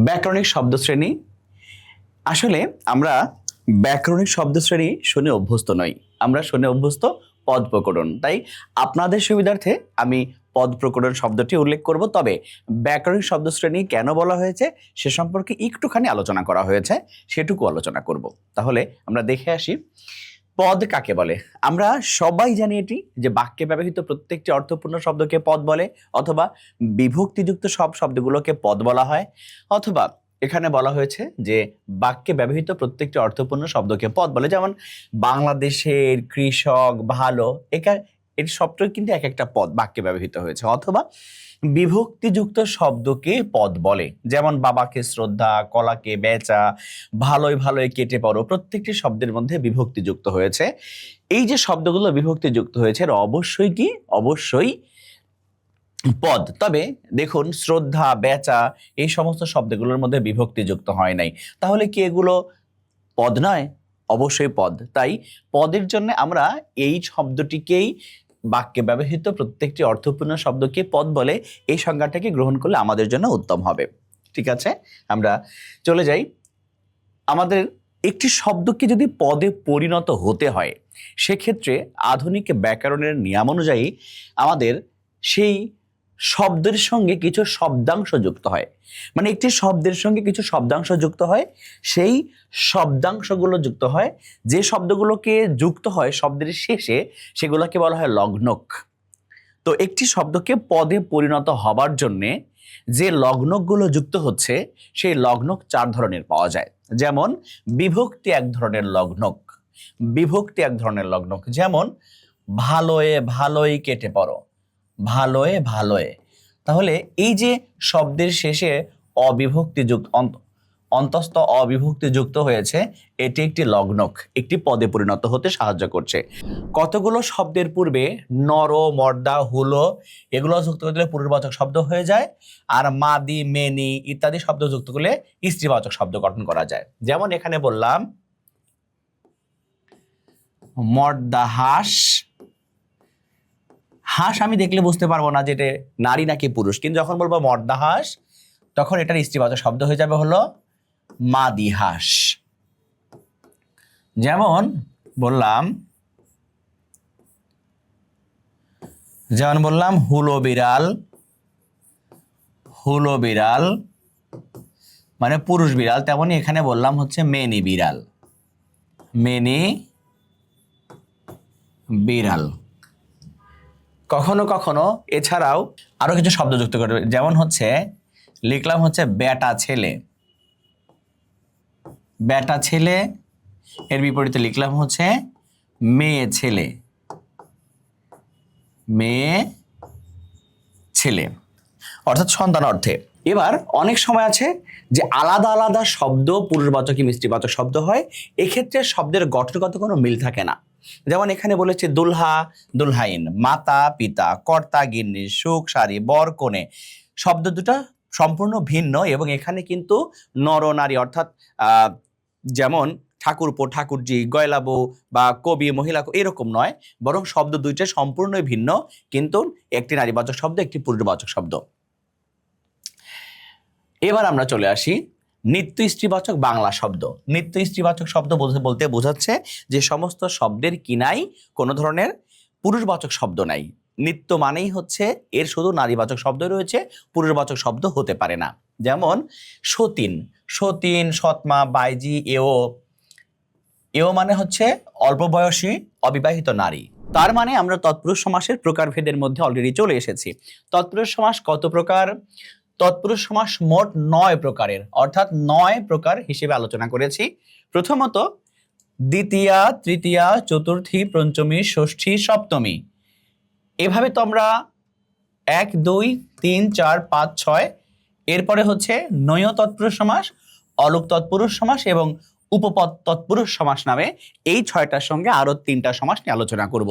ব্যাকরণিক শব্দশ্রেণী। আসলে আমরা ব্যাকরণিক শব্দশ্রেণী শুনে অভ্যস্ত নই, আমরা শুনে অভ্যস্ত পদ প্রকরণ। তাই আপনাদের সুবিধার্থে আমি পদ প্রকরণ শব্দটি উল্লেখ করব। তবে ব্যাকরণিক শব্দশ্রেণী কেন বলা হয়েছে সে সম্পর্কে একটুখানি আলোচনা করা হয়েছে, সেটুকু আলোচনা করব। তাহলে আমরা দেখে আসি পদ কাকে বলে। আমরা সবাই জানি এটি যে বাক্যে ব্যবহৃত প্রত্যেকটি অর্থপূর্ণ শব্দকে পদ বলে, অথবা বিভক্তিযুক্ত সব শব্দগুলোকে পদ বলা হয়, অথবা এখানে বলা হয়েছে যে বাক্যে ব্যবহৃত প্রত্যেকটি অর্থপূর্ণ শব্দকে পদ বলে। যেমন বাংলাদেশের, কৃষক, ভালো, এর সবটাই কিন্তু এক একটা পদ বাক্যে ব্যবহৃত হয়েছে। অথবা বিভক্তিযুক্ত শব্দকে পদ বলে, যেমন বাবাকে শ্রদ্ধা, কলাকে বেচা, ভালোই ভালোই কেটে পড়ো, প্রত্যেকটি শব্দের মধ্যে বিভক্তিযুক্ত হয়েছে। এই যে শব্দগুলো বিভক্তিযুক্ত হয়েছে অবশ্যই কি অবশ্যই পদ। তবে দেখুন শ্রদ্ধা, বেচা এই সমস্ত শব্দগুলোর মধ্যে বিভক্তিযুক্ত হয় নাই, তাহলে কি এগুলো পদ নয়? অবশ্যই পদ। তাই পদের জন্য আমরা এই শব্দটিকেই বাক্যে ব্যবহৃত প্রত্যেকটি অর্থপূর্ণ শব্দকে পদ বলে এই সংজ্ঞাটাকে গ্রহণ করলে আমাদের জন্য উত্তম হবে। ঠিক আছে, আমরা চলে যাই। আমাদের একটি শব্দকে যদি পদে পরিণত হতে হয় সেক্ষেত্রে আধুনিক ব্যাকরণের নিয়ম অনুযায়ী আমাদের সেই শব্দের সঙ্গে কিছু শব্দাংশ যুক্ত হয়। মানে একটি শব্দের সঙ্গে কিছু শব্দাংশ যুক্ত হয়, সেই শব্দাংশগুলো যুক্ত হয়, যে শব্দগুলোকে যুক্ত হয় শব্দের শেষে সেগুলোকে বলা হয় লগ্নক। তো একটি শব্দকে পদে পরিণত হবার জন্যে যে লগ্নকগুলো যুক্ত হচ্ছে সেই লগ্নক 4 ধরনের পাওয়া যায়। যেমন বিভক্তি এক ধরনের লগ্নক, বিভক্তি এক ধরনের লগ্নক, যেমন ভালোয়ে ভালোই কেটে পড়ো, ভালোয়ে ভালোয়ে। তাহলে এই যে শব্দের শেষে অবিভক্তিযুক্ত অন্তস্থ অবিভক্তি যুক্ত হয়েছে, এটি একটি লগ্নক, একটি পদে পরিণত হতে সাহায্য করছে। কতগুলো শব্দের পূর্বে নর, মর্দা, হুলো এগুলো যুক্ত করলে পুরুষবাচক শব্দ হয়ে যায়, আর মাদি, মেনি ইত্যাদি শব্দ যুক্ত করলে স্ত্রীবাচক শব্দ গঠন করা যায়। যেমন এখানে বললাম মর্দা হাঁস। হাঁস আমি দেখলে বুঝতে পারবো না যে এটা নারী নাকি পুরুষ, কিন্তু যখন বলবো মর্দা হাঁস তখন এটার স্ত্রীবাচক শব্দ হয়ে যাবে হলো মাদি হাঁস। যেমন বললাম হুলো বিড়াল, হুলো বিড়াল মানে পুরুষ বিড়াল, তেমনি এখানে বললাম হচ্ছে মেনি বিড়াল, মেনি বিড়াল। কখনো কখনো এছাড়াও আরো কিছু শব্দ যুক্ত করবে, যেমন হচ্ছে লিখলাম হচ্ছে বেটা ছেলে, বেটা ছেলে, এর বিপরীতে লিখলাম হচ্ছে মেয়ে ছেলে, মেয়ে ছেলে, অর্থাৎ সন্তান অর্থে। এবার অনেক সময় আছে যে আলাদা আলাদা শব্দ পুরুষবাচক কি স্ত্রীবাচক শব্দ হয়, এক্ষেত্রে শব্দের গঠনগত কোনো মিল থাকে না। যেমন এখানে বলেছে দুলহা, দুলহাইন, মাতা, পিতা, কর্তা, গিন্নি, সুখ, সারি, বর, কনে, শব্দ দুটো সম্পূর্ণ ভিন্ন এবং এখানে কিন্তু নর নারী অর্থাৎ যেমন ঠাকুরপো, ঠাকুরজি, গয়লাবু বা কবি, মহিলা এরকম নয়, বরং শব্দ দুইটা সম্পূর্ণই ভিন্ন, কিন্তু একটি নারীবাচক শব্দ, একটি পুরুষবাচক শব্দ। এবার আমরা চলে আসি নিত্য স্ত্রীবাচক বাংলা শব্দ। নিত্য স্ত্রীবাচক শব্দ বলতে বোঝাচ্ছে যে সমস্ত শব্দের কিনাই কোনো ধরনের পুরুষবাচক শব্দ নাই। নিত্য মানেই হচ্ছে এর শুধু নারীবাচক শব্দ রয়েছে, পুরুষবাচক শব্দ হতে পারে না। যেমন সতীন, সতীন, সৎমা, বাইজি, এও মানে হচ্ছে অল্প বয়সী অবিবাহিত নারী। তার মানে আমরা তৎপুরুষ সমাসের প্রকারভেদের মধ্যে অলরেডি চলে এসেছি। তৎপুরুষ সমাস কত প্রকার? তৎপুরুষ সমাস মোট 9 প্রকারের, অর্থাৎ 9 প্রকার হিসেবে আলোচনা করেছি। প্রথমত দ্বিতীয়া, তৃতীয়া, চতুর্থী, পঞ্চমী, ষষ্ঠী, সপ্তমী, এভাবে তো আমরা 1, 2, 3, 4, 5, 6, এরপরে হচ্ছে নয় তৎপুরুষ সমাস, অলুক তৎপুরুষ সমাস এবং উপপদ তৎপুরুষ সমাস নামে এই 6টার সঙ্গে আরো 3টা সমাস নিয়ে আলোচনা করব।